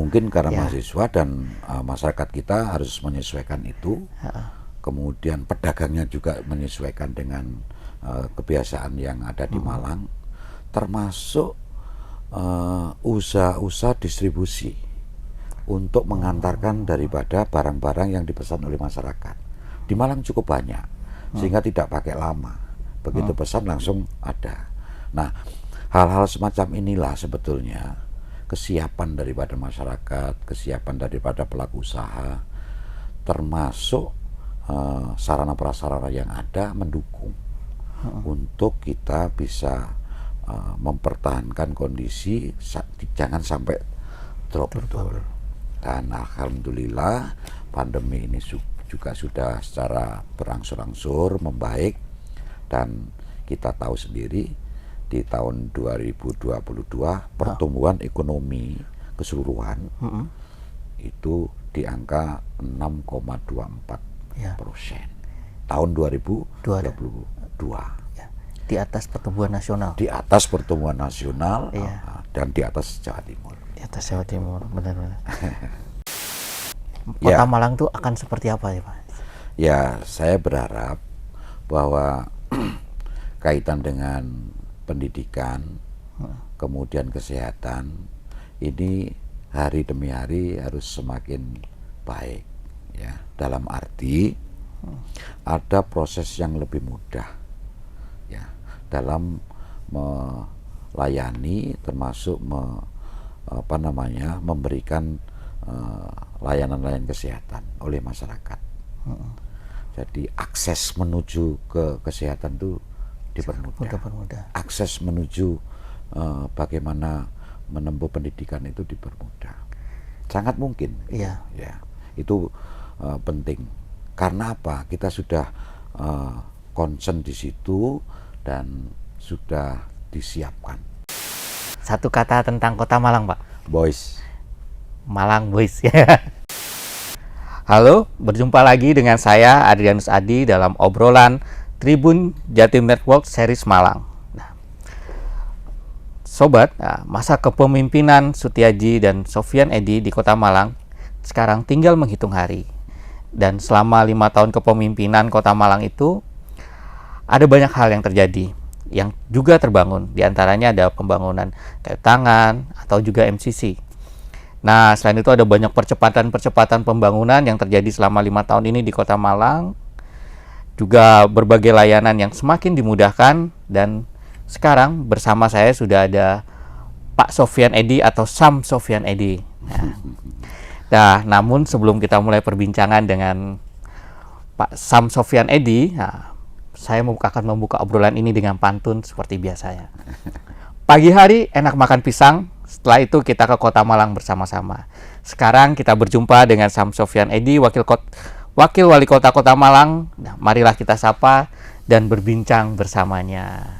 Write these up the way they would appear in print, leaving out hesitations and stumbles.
mungkin karena mahasiswa dan masyarakat kita harus menyesuaikan itu. Kemudian pedagangnya juga menyesuaikan dengan kebiasaan yang ada di Malang, termasuk usaha-usaha distribusi untuk mengantarkan daripada barang-barang yang dipesan oleh masyarakat. Di Malang cukup banyak, sehingga tidak pakai lama. Begitu pesan langsung ada. Nah, hal-hal semacam inilah sebetulnya kesiapan daripada masyarakat, kesiapan daripada pelaku usaha, termasuk sarana prasarana yang ada mendukung untuk kita bisa mempertahankan kondisi jangan sampai drop betul. Dan alhamdulillah pandemi ini juga sudah secara berangsur-angsur membaik, dan kita tahu sendiri di tahun 2022 pertumbuhan ekonomi keseluruhan itu di angka 6,24%. Tahun 2022. Ya. Di atas pertumbuhan nasional. Di atas pertumbuhan nasional, dan di atas Jawa Timur. Di atas Jawa Timur, benar-benar. Kota Malang itu akan seperti apa ya Pak? Ya, saya berharap bahwa kaitan dengan pendidikan, kemudian kesehatan, ini hari demi hari harus semakin baik, ya. Dalam arti ada proses yang lebih mudah, ya, dalam melayani, termasuk memberikan layanan-layanan kesehatan oleh masyarakat. Jadi akses menuju ke kesehatan itu dipermudah. Akses menuju bagaimana menempuh pendidikan itu dipermudah. Sangat mungkin. Iya. Ya, itu penting. Karena apa? Kita sudah concern di situ dan sudah disiapkan. Satu kata tentang Kota Malang, Pak. Boys. Malang Boys. Halo, berjumpa lagi dengan saya Adrianus Adi dalam obrolan Tribun Jatim Network Series Malang. Nah, Sobat, masa kepemimpinan Sutiaji dan Sofyan Edy di Kota Malang sekarang tinggal menghitung hari. Dan selama 5 tahun kepemimpinan Kota Malang itu ada banyak hal yang terjadi, yang juga terbangun. Di antaranya ada pembangunan kayu tangan atau juga MCC. Nah, selain itu ada banyak percepatan pembangunan yang terjadi selama 5 tahun ini di Kota Malang. Juga berbagai layanan yang semakin dimudahkan, dan sekarang bersama saya sudah ada Pak Sofyan Edy atau Sam Sofyan Edy. Nah, namun sebelum kita mulai perbincangan dengan Pak Sam Sofyan Edy, saya akan membuka obrolan ini dengan pantun seperti biasanya. Pagi hari enak makan pisang, setelah itu kita ke Kota Malang bersama-sama. Sekarang kita berjumpa dengan Sam Sofyan Edy, Wakil Wali Kota Kota Malang. Nah, marilah kita sapa dan berbincang bersamanya.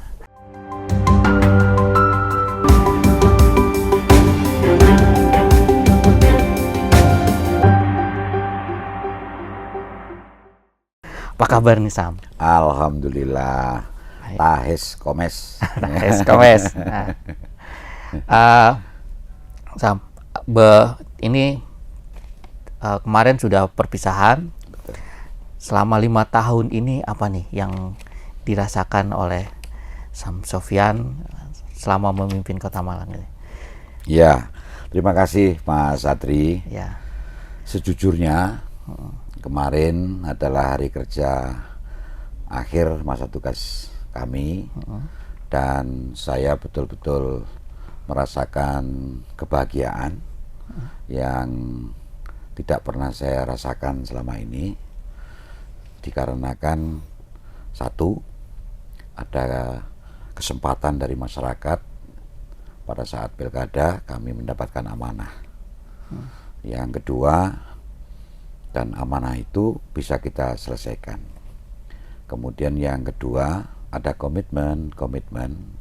Apa kabar nih, Sam? Alhamdulillah. Tahes komes. Tahes komes. Sam, ini kemarin sudah perpisahan. Selama 5 tahun ini apa nih yang dirasakan oleh Sam Sofyan selama memimpin Kota Malang ini? Ya, terima kasih Mas Adri. Ya. Sejujurnya kemarin adalah hari kerja akhir masa tugas kami, dan saya betul-betul merasakan kebahagiaan yang tidak pernah saya rasakan selama ini, dikarenakan satu, ada kesempatan dari masyarakat pada saat pilkada kami mendapatkan amanah. Yang kedua, dan amanah itu bisa kita selesaikan. Kemudian yang kedua, ada komitmen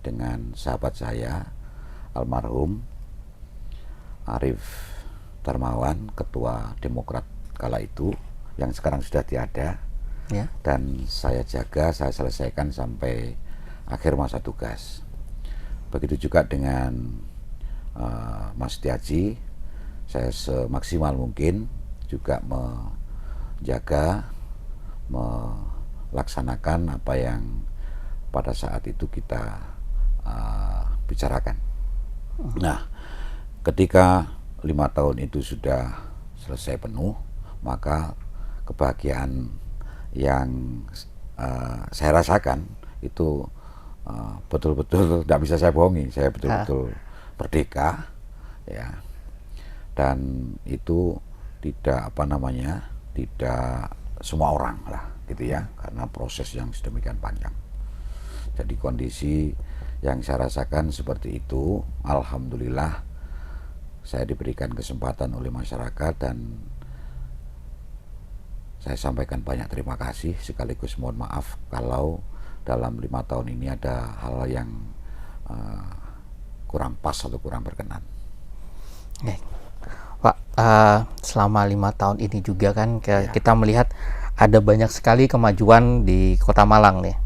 dengan sahabat saya almarhum Arif Darmawan, ketua Demokrat kala itu, yang sekarang sudah tiada, ya. Dan saya jaga, saya selesaikan sampai akhir masa tugas. Begitu juga dengan Mas Sutiaji, saya semaksimal mungkin juga menjaga, melaksanakan apa yang pada saat itu kita bicarakan. Nah, ketika 5 tahun itu sudah selesai penuh, maka kebahagiaan yang saya rasakan itu betul-betul tidak bisa saya bohongi. Saya betul-betul merdeka, ya, dan itu tidak tidak semua orang lah, gitu ya, karena proses yang sedemikian panjang. Jadi kondisi yang saya rasakan seperti itu, alhamdulillah saya diberikan kesempatan oleh masyarakat dan saya sampaikan banyak terima kasih, sekaligus mohon maaf kalau dalam 5 tahun ini ada hal yang kurang pas atau kurang berkenan. Pak, selama 5 tahun ini juga kan kita melihat ada banyak sekali kemajuan di Kota Malang nih.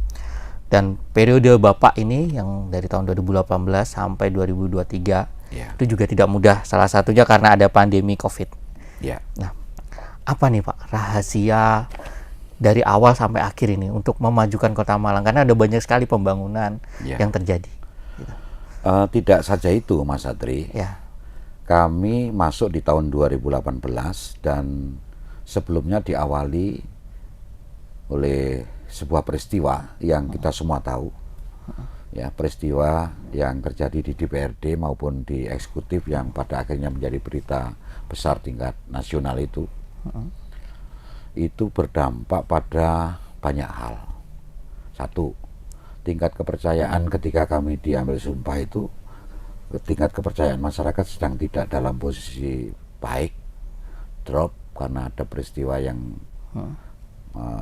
Dan periode Bapak ini yang dari tahun 2018 sampai 2023 itu juga tidak mudah, salah satunya karena ada pandemi COVID. Nah, apa nih Pak rahasia dari awal sampai akhir ini untuk memajukan Kota Malang? Karena ada banyak sekali pembangunan yang terjadi. Tidak saja itu, Mas Adri. Kami masuk di tahun 2018 dan sebelumnya diawali oleh sebuah peristiwa yang kita semua tahu, ya, peristiwa yang terjadi di DPRD maupun di eksekutif yang pada akhirnya menjadi berita besar tingkat nasional itu berdampak pada banyak hal. Satu, tingkat kepercayaan ketika kami diambil sumpah itu, tingkat kepercayaan masyarakat sedang tidak dalam posisi baik, drop karena ada peristiwa yang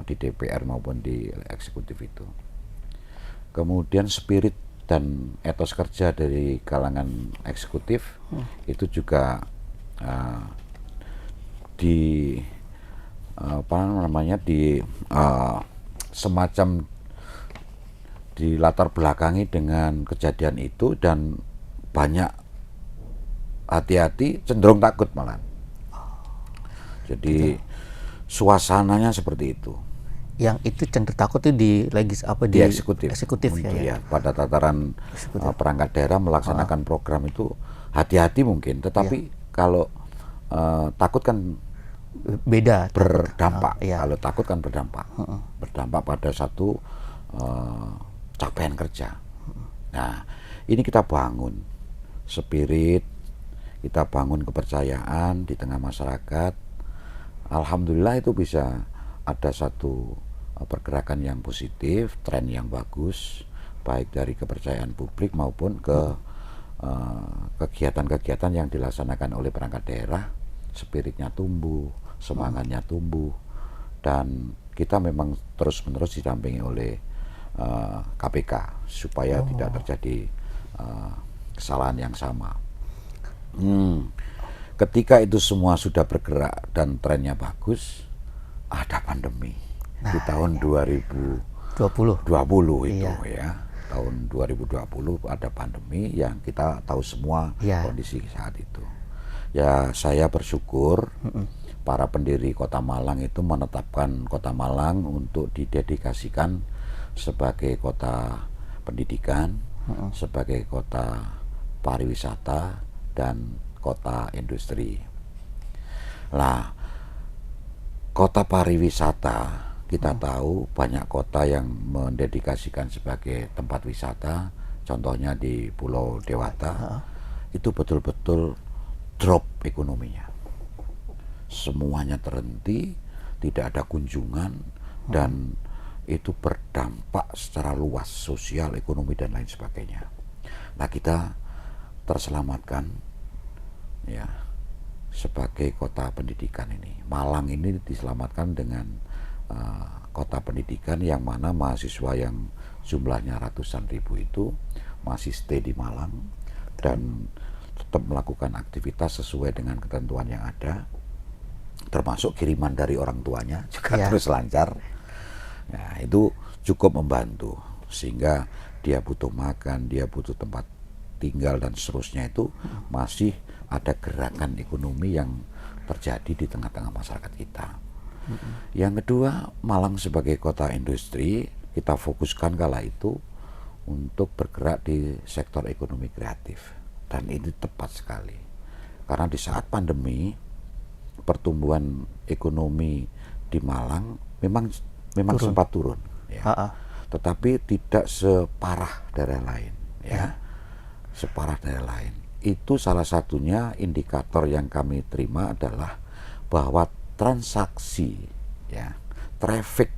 di DPR maupun di eksekutif itu. Kemudian spirit dan etos kerja dari kalangan eksekutif itu juga semacam di latar belakangi dengan kejadian itu, dan banyak hati-hati, cenderung takut malah. Jadi suasananya seperti itu. Yang itu cenderung takut itu di eksekutif ya. Pada tataran perangkat daerah melaksanakan program itu hati-hati mungkin, tetapi kalau takut kan beda, berdampak. Kalau takut kan berdampak pada satu capaian kerja. Nah, ini kita bangun spirit, kita bangun kepercayaan di tengah masyarakat. Alhamdulillah itu bisa ada satu pergerakan yang positif, tren yang bagus, baik dari kepercayaan publik maupun ke kegiatan-kegiatan yang dilaksanakan oleh perangkat daerah. Spiritnya tumbuh, semangatnya tumbuh, dan kita memang terus-menerus didampingi oleh KPK supaya tidak terjadi kesalahan yang sama. Ketika itu semua sudah bergerak dan trennya bagus, ada pandemi di tahun 2020 itu, ya. Tahun 2020 ada pandemi yang kita tahu semua kondisi saat itu. Ya, saya bersyukur para pendiri Kota Malang itu menetapkan Kota Malang untuk didedikasikan sebagai kota pendidikan, sebagai kota pariwisata dan kota industri. Nah, kota pariwisata kita tahu banyak kota yang mendedikasikan sebagai tempat wisata. Contohnya di Pulau Dewata itu betul-betul drop ekonominya. Semuanya terhenti, tidak ada kunjungan, dan itu berdampak secara luas sosial, ekonomi dan lain sebagainya. Nah, kita terselamatkan ya sebagai kota pendidikan ini. Malang ini diselamatkan dengan kota pendidikan yang mana mahasiswa yang jumlahnya ratusan ribu itu masih stay di Malang dan tetap melakukan aktivitas sesuai dengan ketentuan yang ada, termasuk kiriman dari orang tuanya juga terus lancar. Nah, itu cukup membantu sehingga dia butuh makan, dia butuh tempat tinggal dan seterusnya itu masih ada gerakan ekonomi yang terjadi di tengah-tengah masyarakat kita. Yang kedua, Malang sebagai kota industri, kita fokuskan kala itu untuk bergerak di sektor ekonomi kreatif. Dan ini tepat sekali. Karena di saat pandemi, pertumbuhan ekonomi di Malang memang sempat turun. Ya. Tetapi tidak separah daerah lain. Ya. Separah daerah lain. Itu salah satunya indikator yang kami terima adalah bahwa transaksi, ya, traffic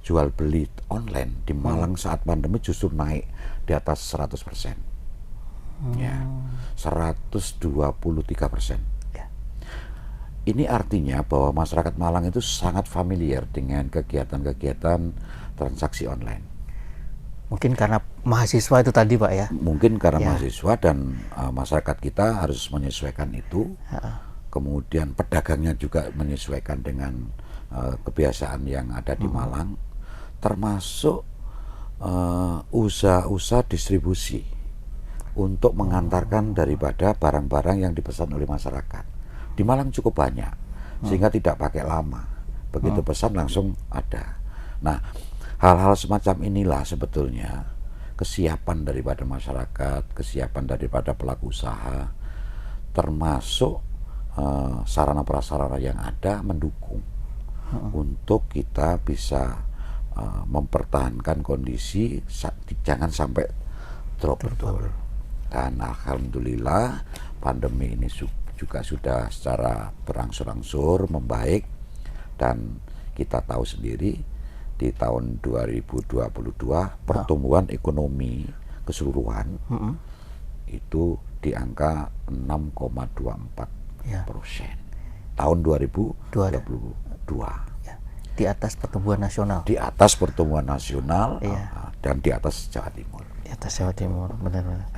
jual beli online di Malang saat pandemi justru naik di atas 100%. Ya, 123%. Ya. Ini artinya bahwa masyarakat Malang itu sangat familiar dengan kegiatan-kegiatan transaksi online. Mungkin karena mahasiswa itu tadi Pak ya? Mungkin karena mahasiswa dan masyarakat kita harus menyesuaikan itu. Kemudian pedagangnya juga menyesuaikan dengan kebiasaan yang ada di Malang. Termasuk usaha-usaha distribusi untuk mengantarkan daripada barang-barang yang dipesan oleh masyarakat. Di Malang cukup banyak, sehingga tidak pakai lama. Begitu pesan langsung ada. Nah, hal-hal semacam inilah sebetulnya kesiapan daripada masyarakat, kesiapan daripada pelaku usaha, termasuk sarana prasarana yang ada mendukung untuk kita bisa mempertahankan kondisi jangan sampai drop betul. Dan alhamdulillah pandemi ini juga sudah secara berangsur-angsur membaik, dan kita tahu sendiri di tahun 2022 pertumbuhan ekonomi keseluruhan itu di angka 6,24%. Tahun 2022. Ya. Di atas pertumbuhan nasional. Di atas pertumbuhan nasional, dan di atas Jawa Timur. Di atas Jawa Timur, benar-benar.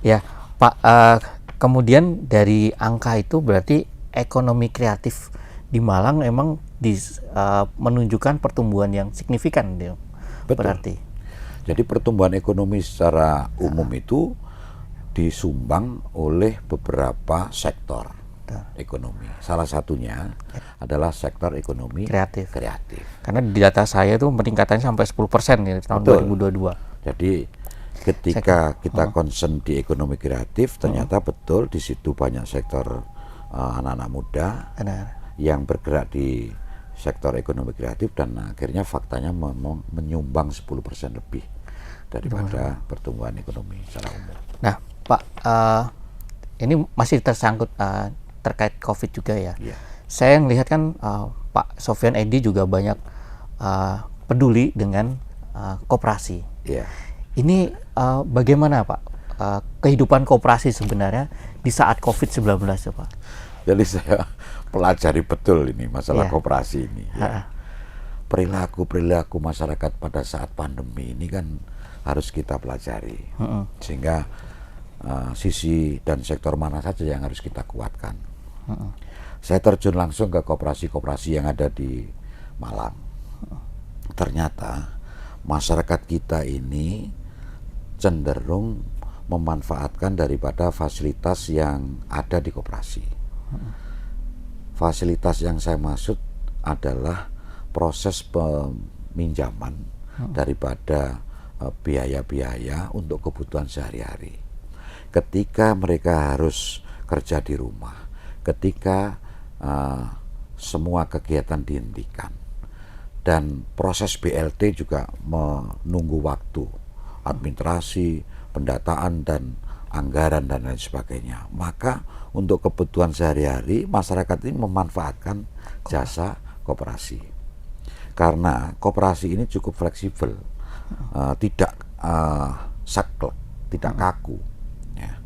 Ya, Pak. Kemudian dari angka itu berarti ekonomi kreatif di Malang emang menunjukkan pertumbuhan yang signifikan, Betul. Berarti. Jadi pertumbuhan ekonomi secara umum itu disumbang oleh beberapa sektor ekonomi. Salah satunya adalah sektor ekonomi kreatif. Karena di data saya itu peningkatannya sampai 10% di tahun 2022. Jadi ketika kita concern di ekonomi kreatif, ternyata betul di situ banyak sektor anak-anak muda yang bergerak di sektor ekonomi kreatif, dan akhirnya faktanya menyumbang 10% lebih daripada pertumbuhan ekonomi secara umum. Nah, Pak, ini masih tersangkut terkait COVID juga ya. Saya melihat kan Pak Sofyan Edy juga banyak peduli dengan koperasi. Ini bagaimana Pak kehidupan koperasi sebenarnya di saat COVID-19 ya Pak? Jadi saya pelajari betul ini masalah koperasi ini. Perilaku masyarakat pada saat pandemi ini kan harus kita pelajari, sehingga sisi dan sektor mana saja yang harus kita kuatkan. Saya terjun langsung ke koperasi-koperasi yang ada di Malang. Ternyata masyarakat kita ini cenderung memanfaatkan daripada fasilitas yang ada di koperasi. Fasilitas yang saya maksud adalah proses peminjaman daripada biaya-biaya untuk kebutuhan sehari-hari. Ketika mereka harus kerja di rumah, ketika semua kegiatan dihentikan, dan proses BLT juga menunggu waktu, administrasi, pendataan, dan anggaran, dan lain sebagainya. Maka untuk kebutuhan sehari-hari, masyarakat ini memanfaatkan jasa koperasi. Karena koperasi ini cukup fleksibel, tidak saklek, tidak kaku. Ya.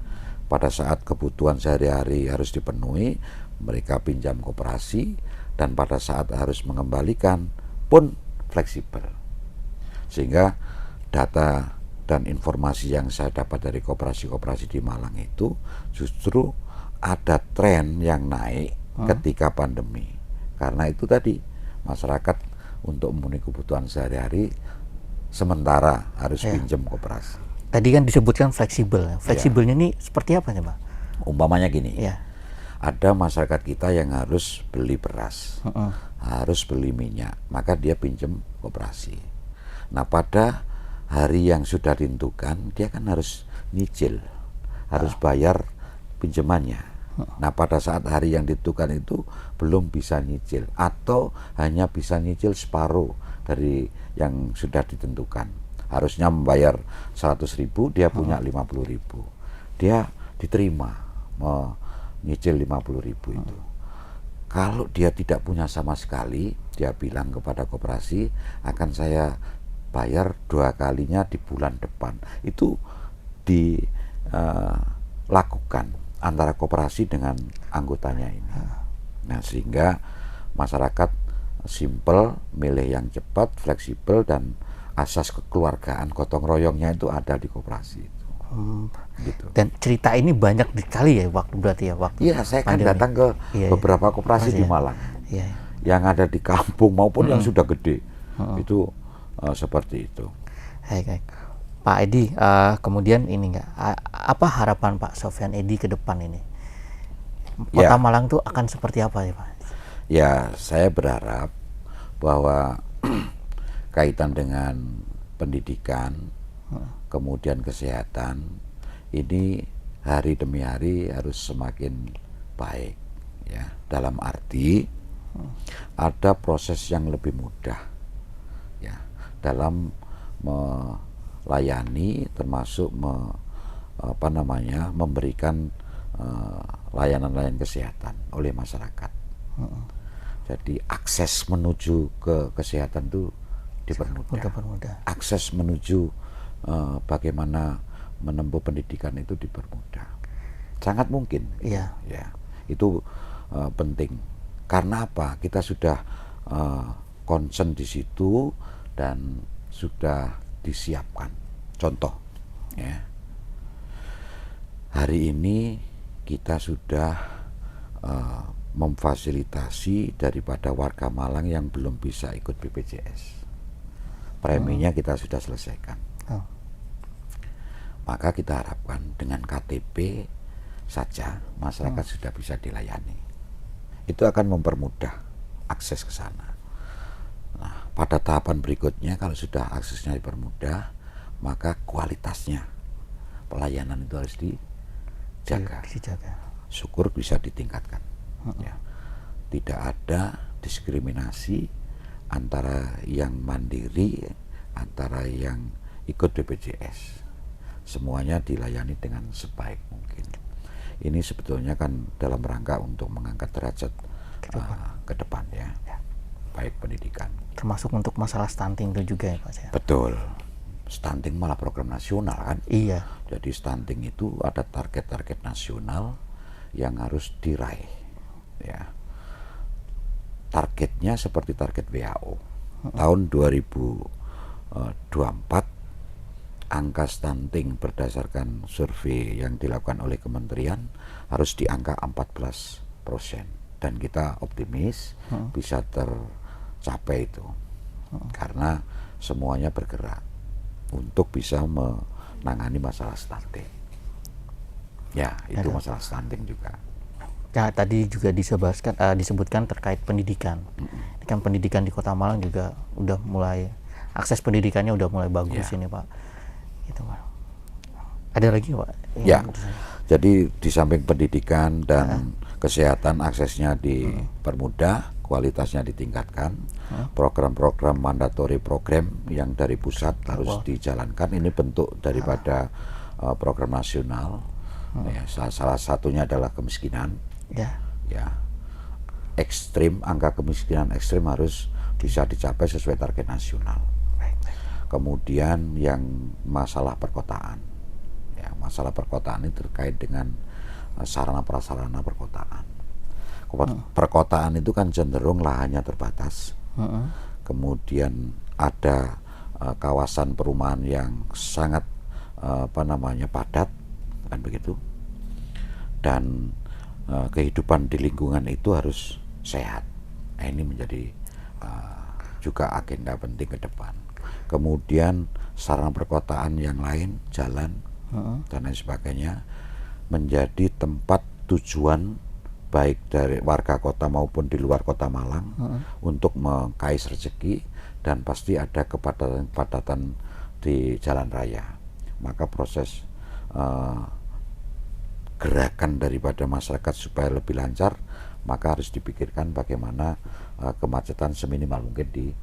Pada saat kebutuhan sehari-hari harus dipenuhi, mereka pinjam koperasi, dan pada saat harus mengembalikan pun fleksibel. Sehingga data dan informasi yang saya dapat dari koperasi-koperasi di Malang itu justru ada tren yang naik ketika pandemi. Karena itu tadi, masyarakat untuk memenuhi kebutuhan sehari-hari sementara harus pinjam koperasi. Tadi kan disebutkan fleksibel. Fleksibelnya ini seperti apa nih Pak? Umpamanya gini, Ya. ada masyarakat kita yang harus beli beras, harus beli minyak, maka dia pinjam koperasi. Nah, pada hari yang sudah ditentukan, dia kan harus nyicil, harus bayar pinjamannya. Nah, pada saat hari yang ditentukan itu belum bisa nyicil, atau hanya bisa nyicil separuh dari yang sudah ditentukan. Harusnya membayar 100.000, dia punya 50.000. Dia diterima nyicil 50.000 itu. Kalau dia tidak punya sama sekali, dia bilang kepada koperasi, akan saya bayar 2 kalinya di bulan depan. Itu dilakukan antara koperasi dengan anggotanya ini. Nah, sehingga masyarakat simple, milih yang cepat, fleksibel, dan asas kekeluargaan gotong royongnya itu ada di koperasi itu. Gitu. Dan cerita ini banyak sekali ya berarti ya waktu. Iya, saya kan datang ke beberapa koperasi di Malang, yang ada di kampung maupun yang sudah gede, itu seperti itu. Baik. Pak Edi, kemudian ini apa harapan Pak Sofyan Edi ke depan ini? Kota Malang itu akan seperti apa ya Pak? Ya, saya berharap bahwa kaitan dengan pendidikan, kemudian kesehatan, ini hari demi hari harus semakin baik, ya. Dalam arti ada proses yang lebih mudah, ya, dalam melayani, termasuk memberikan layanan-layanan kesehatan oleh masyarakat. Jadi akses menuju ke kesehatan itu dipermudah. Akses menuju bagaimana menempuh pendidikan itu dipermudah. Sangat mungkin. Iya. Ya, itu penting. Karena apa? Kita sudah concern di situ dan sudah disiapkan. Contoh, ya, hari ini kita sudah memfasilitasi daripada warga Malang yang belum bisa ikut BPJS. Preminya kita sudah selesaikan. Maka kita harapkan dengan KTP saja masyarakat sudah bisa dilayani. Itu akan mempermudah akses ke sana. Nah, pada tahapan berikutnya kalau sudah aksesnya dipermudah, maka kualitasnya pelayanan itu harus dijaga. Syukur bisa ditingkatkan. Ya. Tidak ada diskriminasi antara yang mandiri, antara yang ikut BPJS. Semuanya dilayani dengan sebaik mungkin. Ini sebetulnya kan dalam rangka untuk mengangkat derajat ke depan, ya. Baik pendidikan. Termasuk untuk masalah stunting itu juga ya Pak? Betul. Stunting malah program nasional kan. Iya. Jadi stunting itu ada target-target nasional yang harus diraih, ya. Targetnya seperti target WHO. Tahun 2024 angka stunting berdasarkan survei yang dilakukan oleh kementerian harus di angka 14%, dan kita optimis bisa tercapai itu, karena semuanya bergerak untuk bisa menangani masalah stunting. Ya, itu masalah stunting juga. Ya, tadi juga disebutkan terkait pendidikan. Ini kan pendidikan di Kota Malang juga udah mulai, akses pendidikannya udah mulai bagus ini Pak. Gitu Pak. Ada lagi Pak? Ya. Jadi di samping pendidikan dan kesehatan aksesnya dipermudah, kualitasnya ditingkatkan, program-program mandatori program yang dari pusat harus dijalankan. Ini bentuk daripada program nasional. Ya, salah satunya adalah kemiskinan. Ya, ekstrim, angka kemiskinan ekstrim harus bisa dicapai sesuai target nasional. Kemudian yang masalah perkotaan, ya, masalah perkotaan ini terkait dengan sarana prasarana perkotaan. Perkotaan itu kan cenderung lahannya terbatas. Kemudian ada kawasan perumahan yang sangat padat, kan begitu. Dan kehidupan di lingkungan itu harus sehat. Nah, ini menjadi juga agenda penting ke depan. Kemudian sarana perkotaan yang lain, jalan dan lain sebagainya, menjadi tempat tujuan baik dari warga kota maupun di luar kota Malang untuk mengais rezeki, dan pasti ada kepadatan di jalan raya. Maka proses gerakan daripada masyarakat supaya lebih lancar, maka harus dipikirkan bagaimana kemacetan seminimal mungkin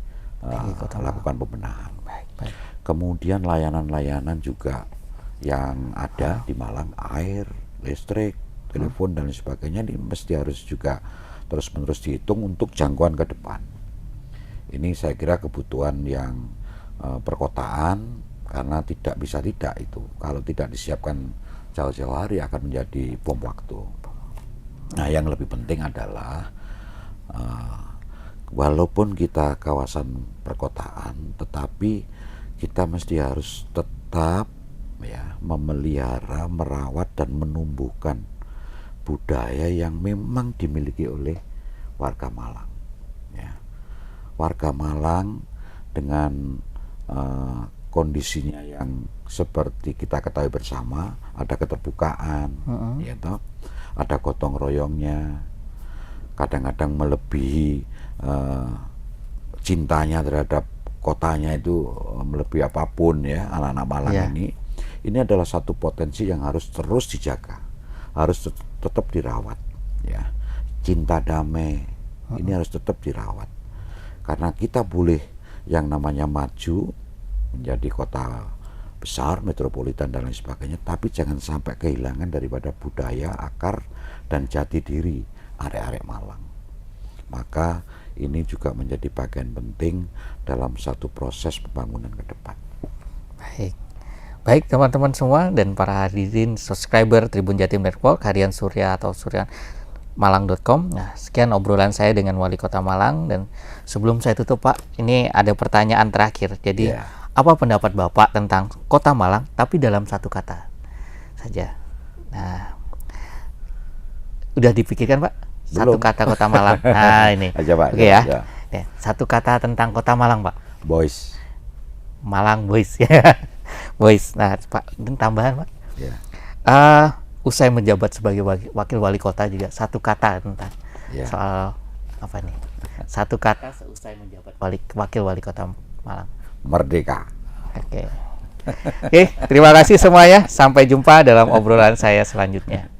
lakukan pembenahan. Kemudian layanan-layanan juga yang ada di Malang, air, listrik, telepon dan sebagainya, ini mesti harus juga terus-menerus dihitung untuk jangkauan ke depan. Ini saya kira kebutuhan yang perkotaan, karena tidak bisa tidak itu. Kalau tidak disiapkan jauh-jauh hari akan menjadi bom waktu. Nah, yang lebih penting adalah walaupun kita kawasan perkotaan, tetapi kita mesti harus tetap ya memelihara, merawat dan menumbuhkan budaya yang memang dimiliki oleh warga Malang. Ya. Warga Malang dengan kondisinya yang seperti kita ketahui bersama, ada keterbukaan, ya toh, ada gotong royongnya, kadang-kadang melebihi cintanya terhadap kotanya itu melebihi apapun ya anak-anak Malang ini. Ini adalah satu potensi yang harus terus dijaga, harus tetap dirawat. Ya, cinta damai ini harus tetap dirawat, karena kita boleh yang namanya maju menjadi kota besar, metropolitan dan lain sebagainya, tapi jangan sampai kehilangan daripada budaya, akar, dan jati diri arek-arek Malang. Maka ini juga menjadi bagian penting dalam satu proses pembangunan ke depan. Baik teman-teman semua dan para hadirin subscriber Tribun Jatim Network, Harian Surya atau surya-malang.com. Nah, sekian obrolan saya dengan Wali Kota Malang, dan sebelum saya tutup Pak, ini ada pertanyaan terakhir. Jadi apa pendapat Bapak tentang Kota Malang tapi dalam satu kata saja? Nah, udah dipikirkan Pak? Satu kata Kota Malang. Nah, ini. Aja Pak. Oke ya. Satu kata tentang Kota Malang Pak. Boys. Malang boys ya. Boys. Nah, Pak, dan tambahan Pak. Usai menjabat sebagai wakil wali kota juga satu kata tentang soal apa nih? Satu kata seusai menjabat wakil wali kota Malang. Merdeka. Oke, terima kasih semuanya. Sampai jumpa dalam obrolan saya selanjutnya.